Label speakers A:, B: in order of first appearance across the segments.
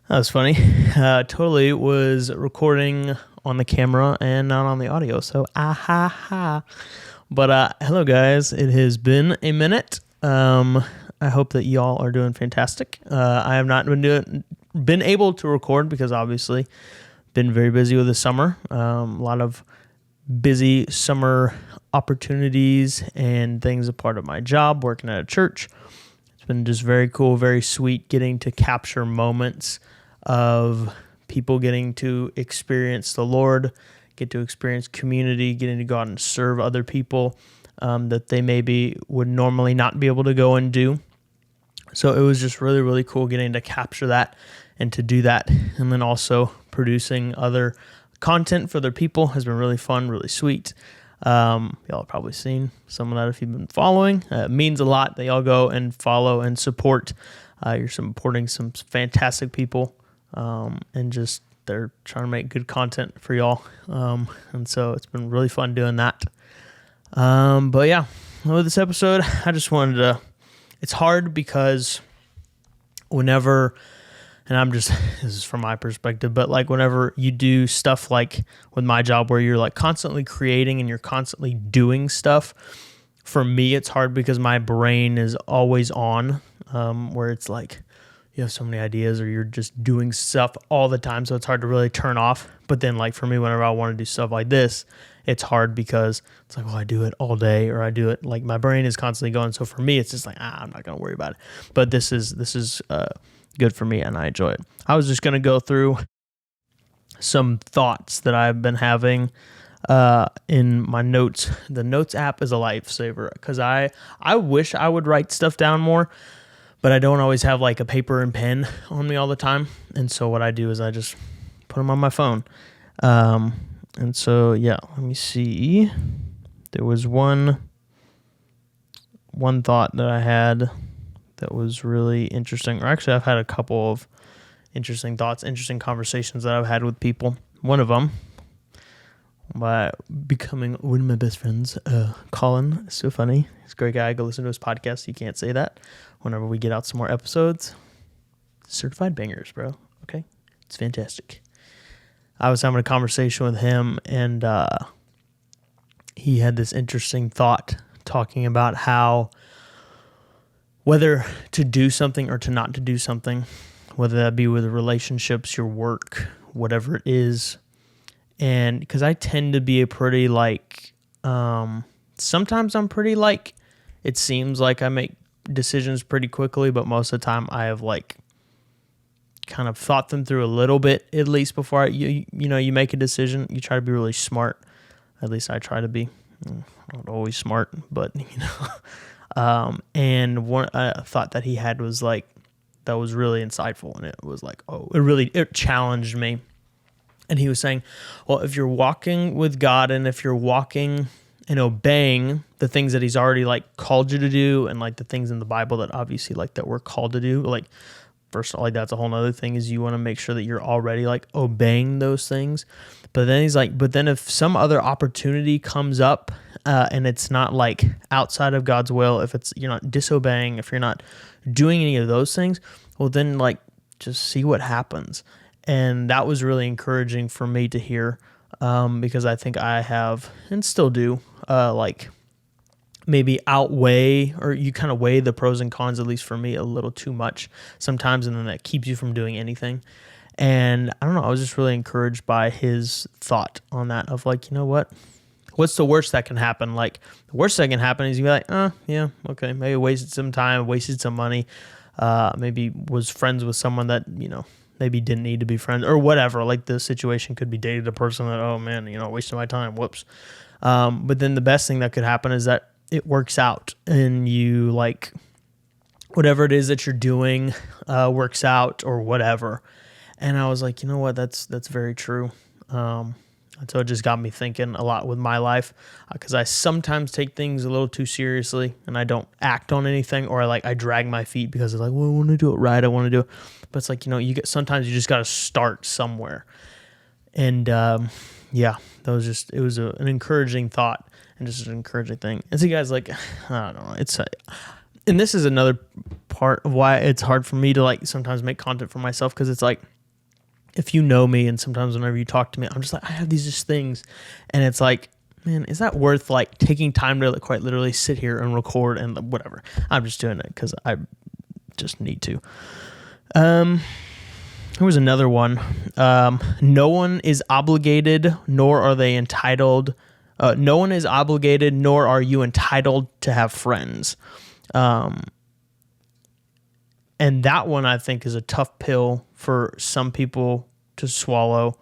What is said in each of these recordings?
A: That was funny. Totally was recording on the camera and not on the audio. So, ha ha. But hello, guys. It has been a minute. I hope that y'all are doing fantastic. I have not been able to record because obviously been very busy with the summer. A lot of busy summer opportunities and things a part of my job, working at a church. It's been just very cool, very sweet getting to capture moments of people getting to experience the Lord, get to experience community, getting to go out and serve other people that they maybe would normally not be able to go and do. So it was just really, really cool getting to capture that and to do that. And then also producing other content for other people has been really fun, really sweet. Y'all have probably seen some of that if you've been following. It means a lot that y'all go and follow and support. You're supporting some fantastic people, and just they're trying to make good content for y'all. And so it's been really fun doing that. But yeah, with this episode, I just wanted to, it's hard because whenever, and this is from my perspective, but like whenever you do stuff like with my job where you're like constantly creating and you're constantly doing stuff, for me, it's hard because my brain is always on, where it's like you have so many ideas or you're just doing stuff all the time. So it's hard to really turn off. But then like for me, whenever I want to do stuff like this, it's hard because it's like, well, I do it all day or I do it like my brain is constantly going. So for me, it's just like, I'm not going to worry about it. But this is good for me and I enjoy it. I was just going to go through some thoughts that I've been having in my notes. The Notes app is a lifesaver because I wish I would write stuff down more, but I don't always have like a paper and pen on me all the time. And so what I do is I just put them on my phone. And so, yeah, let me see. There was one thought that I had that was really interesting. Or actually, I've had a couple of interesting thoughts, interesting conversations that I've had with people. One of them, by becoming one of my best friends, Colin. So funny. He's a great guy. Go listen to his podcast. You can't say that. Whenever we get out some more episodes, certified bangers, bro. Okay? It's fantastic. I was having a conversation with him, and he had this interesting thought talking about how whether to do something or to not to do something, whether that be with relationships, your work, whatever it is. And because I tend to be a pretty like, sometimes I'm pretty like, it seems like I make decisions pretty quickly, but most of the time I have like kind of thought them through a little bit, at least before you make a decision. You try to be really smart. At least I try to be. I'm not always smart, but and one thought that he had was like, that was really insightful. And it was like, it challenged me. And he was saying, well, if you're walking with God and if you're walking and obeying the things that he's already like called you to do, and like the things in the Bible that obviously like that we're called to do, like first of all, like that's a whole nother thing, is you want to make sure that you're already like obeying those things. But then he's like, but then if some other opportunity comes up and it's not like outside of God's will, if it's, you're not disobeying, if you're not doing any of those things, well then like just see what happens. And that was really encouraging for me to hear, because I think I have, and still do, like maybe outweigh, or you kind of weigh the pros and cons, at least for me, a little too much sometimes, and then that keeps you from doing anything. And I don't know, I was just really encouraged by his thought on that of like, you know what's the worst that can happen? Like the worst that can happen is you be like, yeah, okay, maybe wasted some time, wasted some money, maybe was friends with someone that, maybe didn't need to be friends or whatever. Like the situation could be dated a person that, oh man, wasted my time. Whoops. But then the best thing that could happen is that it works out and you like whatever it is that you're doing works out or whatever. And I was like, you know what? That's very true. And so it just got me thinking a lot with my life, because I sometimes take things a little too seriously and I don't act on anything, or I drag my feet because it's like, well, I want to do it right. I want to do it. But it's like, sometimes you just got to start somewhere. And yeah, that was just, it was an encouraging thought and just an encouraging thing. And so guys, like, I don't know, and this is another part of why it's hard for me to like sometimes make content for myself, because it's like, if you know me and sometimes whenever you talk to me, I'm just like, I have these just things, and it's like, man, is that worth like taking time to like, quite literally sit here and record and whatever? I'm just doing it because I just need to. Here was another one. No one is obligated, nor are they entitled. No one is obligated, nor are you entitled to have friends. And that one I think is a tough pill for some people to swallow,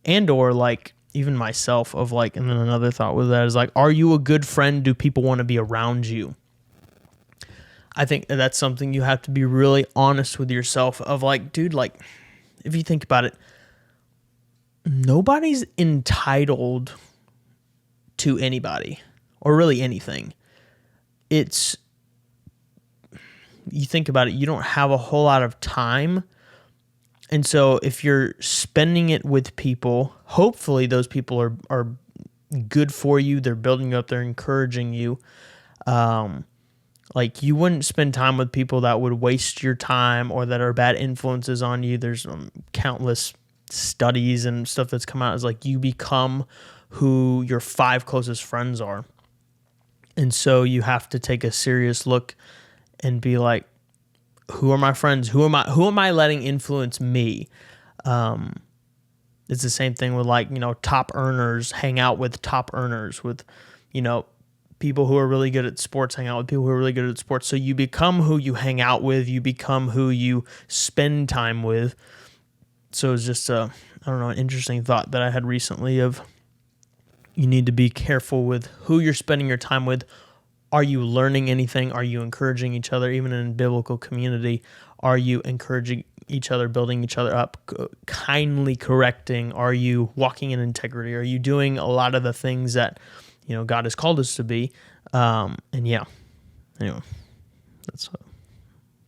A: and or like even myself of like, and then another thought with that is like, are you a good friend? Do people want to be around you? I think that's something you have to be really honest with yourself of like, dude, like if you think about it, nobody's entitled to anybody or really anything. It's, you think about it, you don't have a whole lot of time. And so if you're spending it with people, hopefully those people are good for you. They're building you up. They're encouraging you. Like you wouldn't spend time with people that would waste your time or that are bad influences on you. There's countless studies and stuff that's come out is like you become who your 5 closest friends are. And so you have to take a serious look and be like, who are my friends? Who am I letting influence me? It's the same thing with like, top earners, hang out with top earners, with, people who are really good at sports, hang out with people who are really good at sports. So you become who you hang out with, you become who you spend time with. So it's just an interesting thought that I had recently of you need to be careful with who you're spending your time with. Are you learning anything? Are you encouraging each other? Even in biblical community, are you encouraging each other, building each other up, kindly correcting? Are you walking in integrity? Are you doing a lot of the things that, God has called us to be? Anyway, that's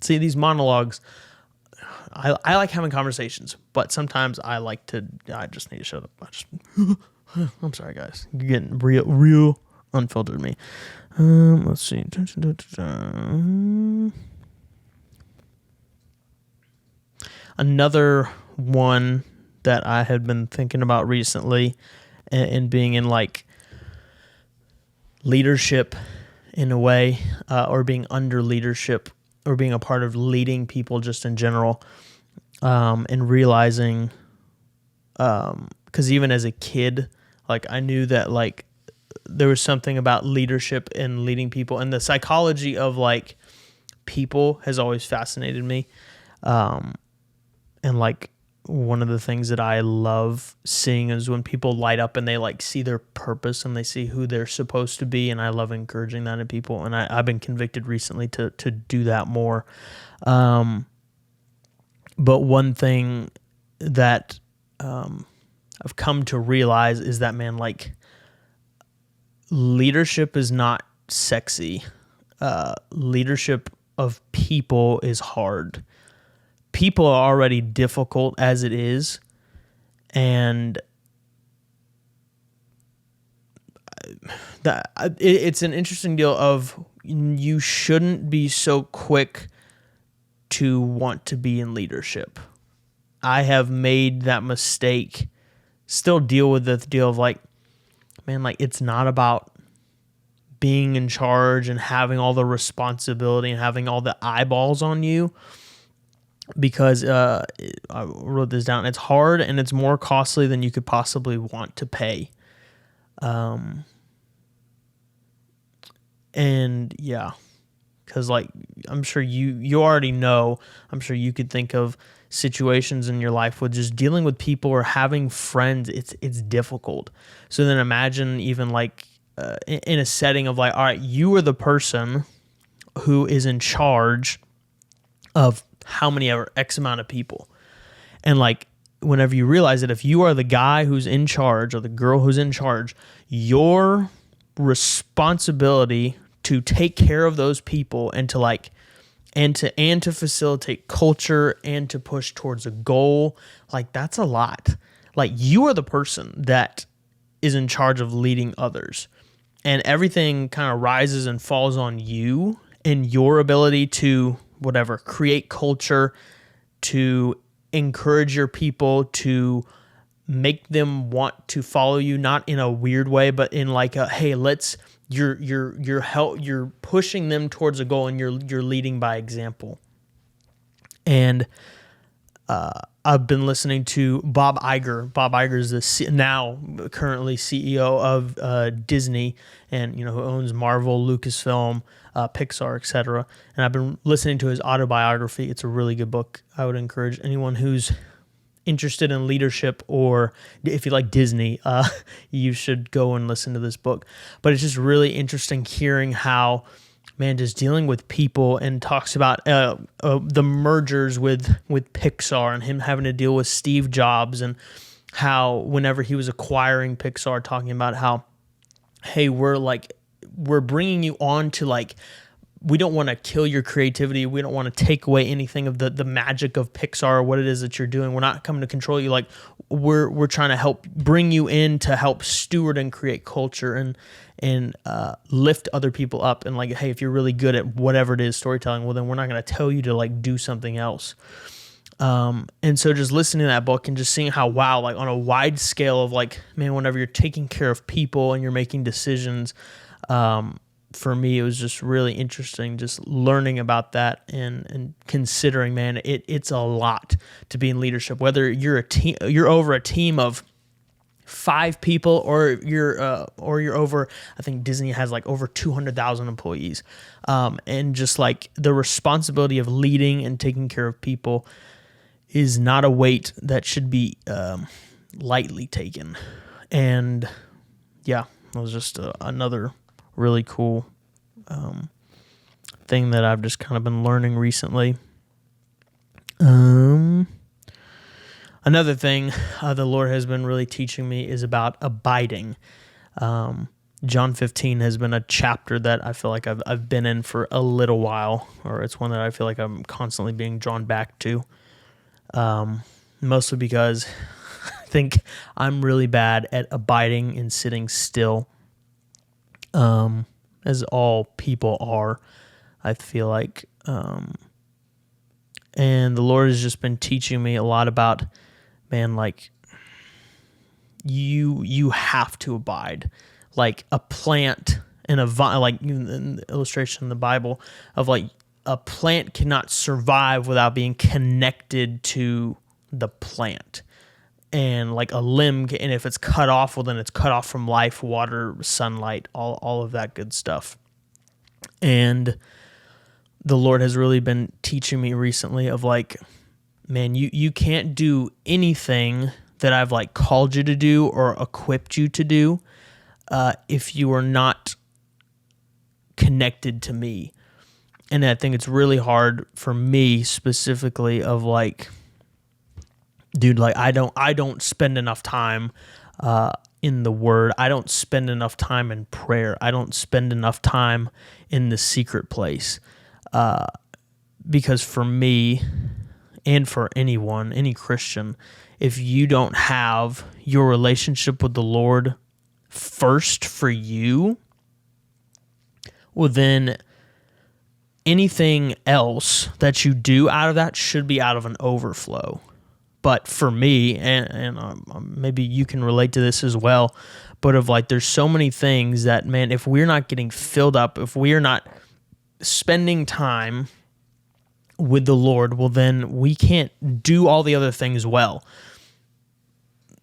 A: see these monologues. I like having conversations, but sometimes I just need to shut up. I'm sorry, guys. You're getting real unfiltered me. Let's see. Another one that I had been thinking about recently and being in like leadership in a way, or being under leadership or being a part of leading people just in general, and realizing, because even as a kid, like I knew that like there was something about leadership and leading people, and the psychology of like people has always fascinated me. And like one of the things that I love seeing is when people light up and they like see their purpose and they see who they're supposed to be. And I love encouraging that in people. And I've been convicted recently to do that more. But one thing that I've come to realize is that, man, like leadership is not sexy. Leadership of people is hard. People are already difficult as it is, and it's an interesting deal of you shouldn't be so quick to want to be in leadership. I have made that mistake, still deal with the deal of like, man, like it's not about being in charge and having all the responsibility and having all the eyeballs on you. Because I wrote this down. It's hard and it's more costly than you could possibly want to pay. And yeah, because like I'm sure you already know. I'm sure you could think of situations in your life with just dealing with people or having friends. It's difficult. So then imagine even like in a setting of like, all right, you are the person who is in charge of how many ever X amount of people. And like, whenever you realize that if you are the guy who's in charge or the girl who's in charge, your responsibility to take care of those people and to like, and to facilitate culture and to push towards a goal, like that's a lot. Like you are the person that is in charge of leading others, and everything kind of rises and falls on you. in your ability to create culture, to encourage your people, to make them want to follow you, not in a weird way, but in like a, hey, you're pushing them towards a goal, and you're leading by example. And I've been listening to Bob Iger. Bob Iger is currently CEO of Disney, and who owns Marvel, Lucasfilm, Pixar, etc. And I've been listening to his autobiography. It's a really good book. I would encourage anyone who's interested in leadership, or if you like Disney, you should go and listen to this book. But it's just really interesting hearing how, just dealing with people, and talks about the mergers with Pixar, and him having to deal with Steve Jobs, and how whenever he was acquiring Pixar, talking about how, hey, we're bringing you on to we don't want to kill your creativity. We don't want to take away anything of the magic of Pixar or what it is that you're doing. We're not coming to control you. We're trying to help bring you in to help steward and create culture and lift other people up. And hey, if you're really good at whatever it is, storytelling, well, then we're not going to tell you to do something else. And so just listening to that book and just seeing how, wow, on a wide scale of whenever you're taking care of people and you're making decisions, for me, it was just really interesting just learning about that and considering, it's a lot to be in leadership, whether you're you're over a team of 5 people, or you're over, I think Disney has over 200,000 employees. And just the responsibility of leading and taking care of people is not a weight that should be lightly taken. And yeah, it was just another really cool thing that I've just kind of been learning recently. Another thing the Lord has been really teaching me is about abiding. John 15 has been a chapter that I feel like I've been in for a little while, or it's one that I feel like I'm constantly being drawn back to, mostly because I think I'm really bad at abiding and sitting still, as all people are, I feel like. And the Lord has just been teaching me a lot about, you have to abide. Like a plant and a vine, like in the illustration in the Bible of a plant cannot survive without being connected to the plant. And a limb, and if it's cut off, well, then it's cut off from life, water, sunlight, all of that good stuff. And the Lord has really been teaching me recently of you can't do anything that I've called you to do or equipped you to do if you are not connected to me. And I think it's really hard for me specifically of dude, I don't spend enough time in the Word. I don't spend enough time in prayer. I don't spend enough time in the secret place. Because for me, and for anyone, any Christian, if you don't have your relationship with the Lord first for you, well, then anything else that you do out of that should be out of an overflow. But for me, and maybe you can relate to this as well, but there's so many things that, if we're not getting filled up, if we're not spending time with the Lord, well, then we can't do all the other things well.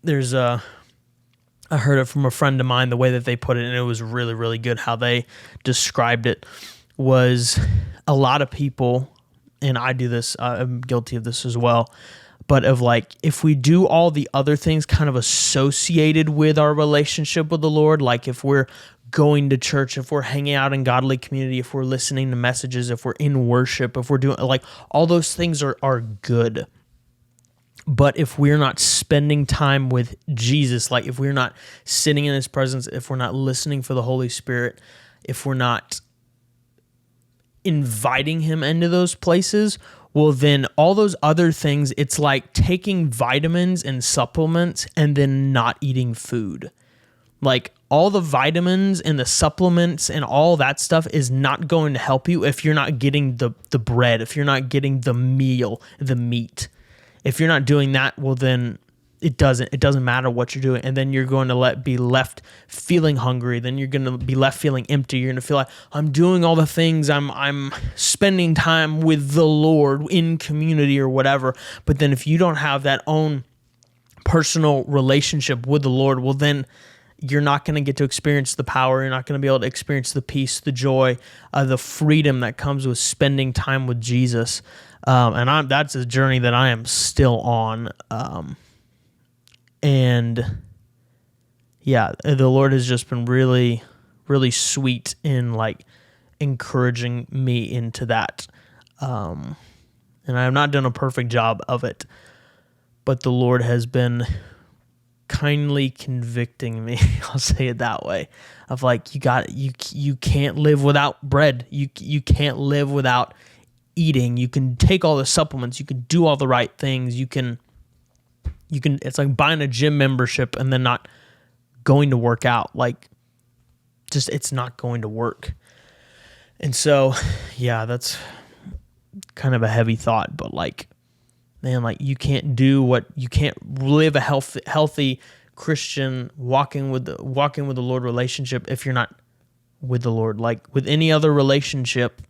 A: I heard it from a friend of mine, the way that they put it, and it was really, really good how they described it, was a lot of people, and I do this, I'm guilty of this as well, but of if we do all the other things kind of associated with our relationship with the Lord, if we're going to church, if we're hanging out in godly community, if we're listening to messages, if we're in worship, if we're doing all those things are good. But if we're not spending time with Jesus, if we're not sitting in His presence, if we're not listening for the Holy Spirit, if we're not inviting Him into those places, well, then all those other things, it's like taking vitamins and supplements and then not eating food. Like all the vitamins and the supplements and all that stuff is not going to help you if you're not getting the bread, if you're not getting the meal, the meat. If you're not doing that, well then it doesn't matter what you're doing. And then you're going to be left feeling hungry. Then you're going to be left feeling empty. You're going to feel like I'm doing all the things. I'm spending time with the Lord in community or whatever. But then if you don't have that own personal relationship with the Lord, well then you're not going to get to experience the power. You're not going to be able to experience the peace, the joy, the freedom that comes with spending time with Jesus. And that's a journey that I am still on. And yeah, the Lord has just been really, really sweet in like encouraging me into that. And I have not done a perfect job of it, but the Lord has been kindly convicting me. I'll say it that way, of like, you can't live without bread. You can't live without eating. You can take all the supplements. You can do all the right things. You can, it's like buying a gym membership and then not going to work out. Like, just, it's not going to work. And so, yeah, that's kind of a heavy thought, but like, man, like you can't live a healthy Christian walking with the Lord relationship if you're not with the Lord. Like with any other relationship,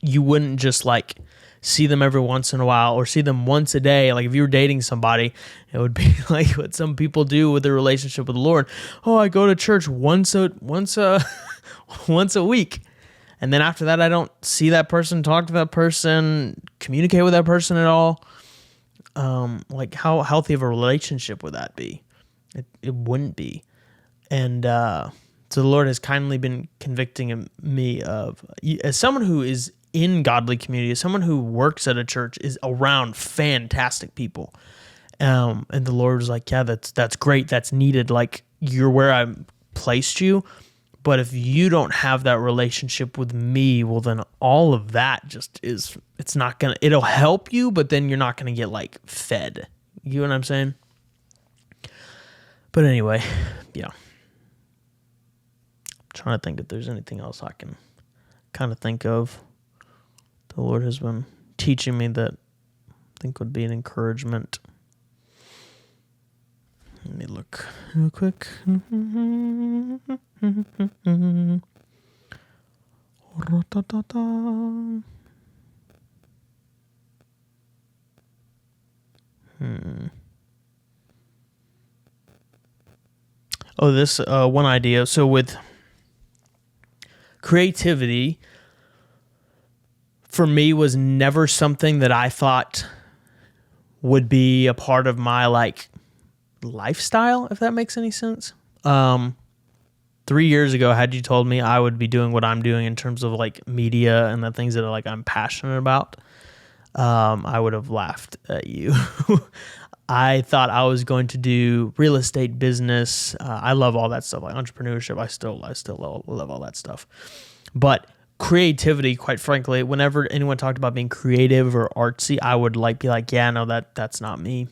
A: you wouldn't just like see them every once in a while or see them once a day. Like if you were dating somebody, it would be like what some people do with their relationship with the Lord. Oh, I go to church once a week. And then after that, I don't see that person, talk to that person, communicate with that person at all. Like how healthy of a relationship would that be? It wouldn't be. And so the Lord has kindly been convicting me of, as someone who is in godly community, as someone who works at a church, is around fantastic people. And the Lord was like, yeah, that's great. That's needed. Like you're where I placed you. But if you don't have that relationship with me, well, then all of that just it's not going to, it'll help you, but then you're not going to get like fed. You know what I'm saying? But anyway, yeah. I'm trying to think if there's anything else I can kind of think of. The Lord has been teaching me that I think would be an encouragement. Let me look real quick. Oh, this one idea. So with creativity, for me, was never something that I thought would be a part of my like lifestyle, if that makes any sense. 3 years ago, had you told me I would be doing what I'm doing in terms of like media and the things that like I'm passionate about, I would have laughed at you. I thought I was going to do real estate business. I love all that stuff, like entrepreneurship. I still love all that stuff. But creativity, quite frankly, whenever anyone talked about being creative or artsy, I would like be like, yeah, no, that's not me.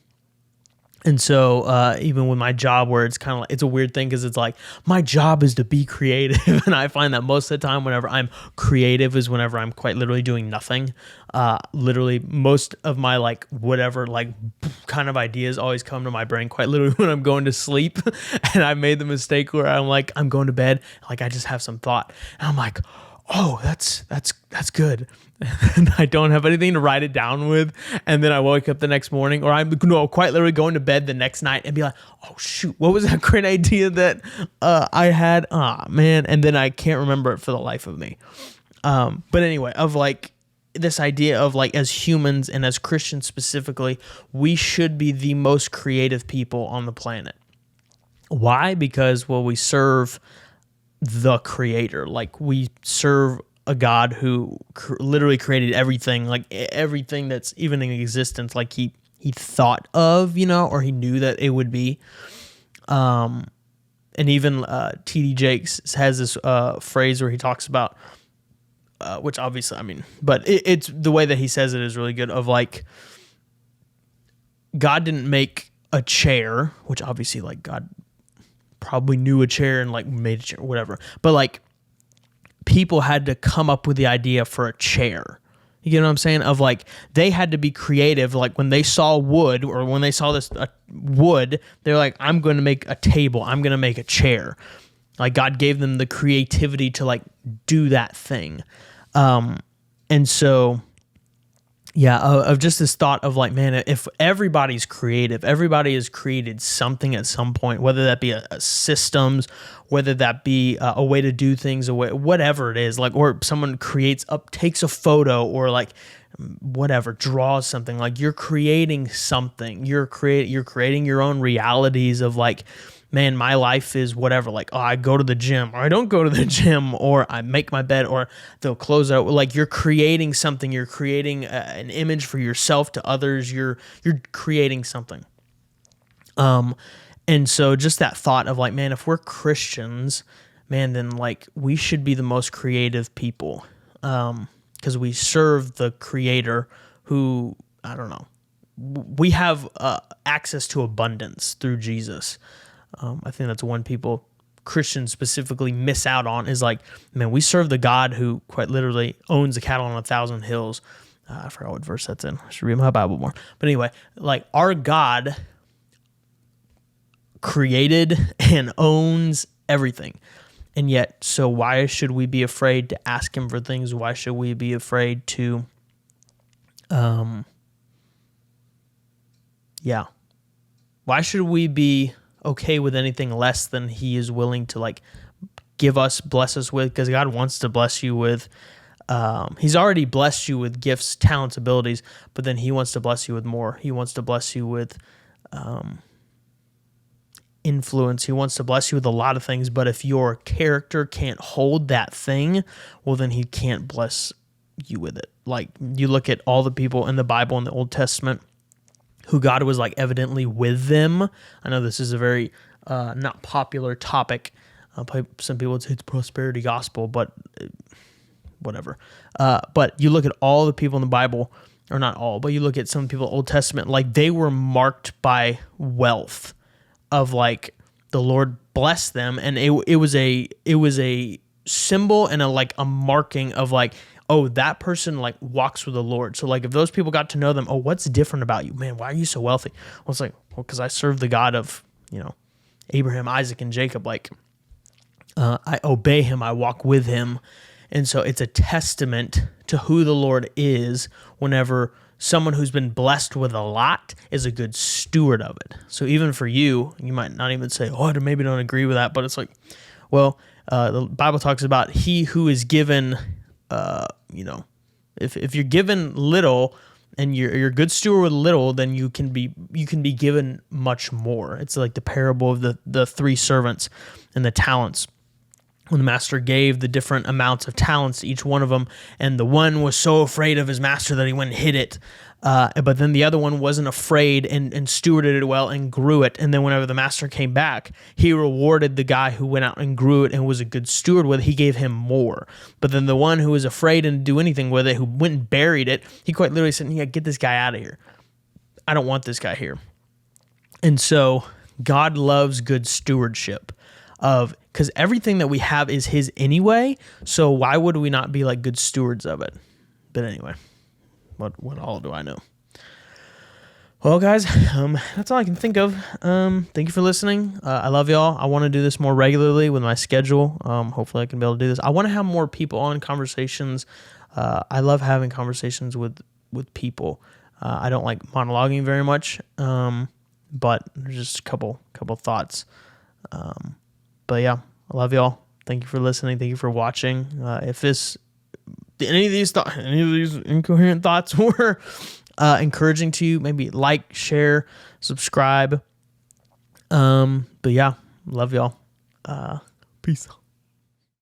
A: And so even with my job, where it's kind of like, it's a weird thing because it's like my job is to be creative. And I find that most of the time whenever I'm creative is whenever I'm quite literally doing nothing. Literally most of my like whatever like kind of ideas always come to my brain quite literally when I'm going to sleep. And I made the mistake where I'm like, I'm going to bed. Like I just have some thought and I'm like, oh, that's good. And I don't have anything to write it down with. And then I wake up the next morning, or I'm quite literally going to bed the next night and be like, oh shoot, what was that great idea that I had? Man. And then I can't remember it for the life of me. But anyway, of like this idea of like as humans and as Christians specifically, we should be the most creative people on the planet. Why? Because, well, we serve the creator. Like we serve a God who literally created everything, like everything that's even in existence, like he thought of, or he knew that it would be. And even T.D. Jakes has this phrase where he talks about, which obviously, I mean, but it's the way that he says it is really good, of like, God didn't make a chair, which obviously like God probably knew a chair and like made a chair, whatever. But like people had to come up with the idea for a chair. You get what I'm saying? Of like, they had to be creative. Like when they saw wood, or when they saw this wood, they're like, I'm going to make a table. I'm going to make a chair. Like God gave them the creativity to like do that thing. And so, yeah, of just this thought of like, man, if everybody's creative, everybody has created something at some point, whether that be a systems, whether that be a way to do things, whatever it is, like, or someone takes a photo, or like whatever, draws something, like you're creating something, you're creating your own realities of like, man, my life is whatever, like, oh, I go to the gym, or I don't go to the gym, or I make my bed, or they'll close out. Like you're creating something, you're creating an image for yourself to others, you're creating something. And so just that thought of like, man, if we're Christians, man, then like we should be the most creative people, because we serve the Creator who, I don't know, we have access to abundance through Jesus. I think that's one people, Christians specifically, miss out on, is like, man, we serve the God who quite literally owns the cattle on 1,000 hills. I forgot what verse that's in. I should read my Bible more. But anyway, like our God created and owns everything. And yet, so why should we be afraid to ask him for things? Why should we be afraid to, why should we be okay with anything less than he is willing to like bless us with? Because God wants to bless you with, he's already blessed you with gifts, talents, abilities, but then he wants to bless you with more. He wants to bless you with influence. He wants to bless you with a lot of things, but if your character can't hold that thing, well, then he can't bless you with it. Like you look at all the people in the Bible in the Old Testament who God was like evidently with them. I know this is a very not popular topic. Some people would say it's prosperity gospel, but whatever. But you look at all the people in the Bible, or not all, but you look at some people in the Old Testament, like they were marked by wealth, of like the Lord blessed them, and it was a symbol and a marking of like, oh, that person like walks with the Lord. So like if those people got to know them, oh, what's different about you, man? Why are you so wealthy? Well, it's like, well, because I serve the God of, Abraham, Isaac, and Jacob. Like I obey him, I walk with him, and so it's a testament to who the Lord is whenever someone who's been blessed with a lot is a good steward of it. So even for you, you might not even say, oh, I maybe don't agree with that, but it's like, well, the Bible talks about he who is given, if you're given little and you're a good steward with little, then you can be given much more. It's like the parable of the three servants and the talents. When the master gave the different amounts of talents to each one of them, and the one was so afraid of his master that he went and hid it, but then the other one wasn't afraid and stewarded it well and grew it, and then whenever the master came back, he rewarded the guy who went out and grew it and was a good steward with it. He gave him more. But then the one who was afraid and didn't do anything with it, who went and buried it, he quite literally said, yeah, get this guy out of here. I don't want this guy here. And so God loves good stewardship because everything that we have is his anyway, so why would we not be like good stewards of it? But anyway, what all do I know? Well, guys, that's all I can think of. Thank you for listening. I love y'all. I want to do this more regularly with my schedule. Hopefully I can be able to do this. I want to have more people on conversations. I love having conversations with people. I don't like monologuing very much, but there's just a couple thoughts. But yeah, I love y'all. Thank you for listening. Thank you for watching. If any of these incoherent thoughts were encouraging to you, maybe like, share, subscribe. But yeah, love y'all. Peace.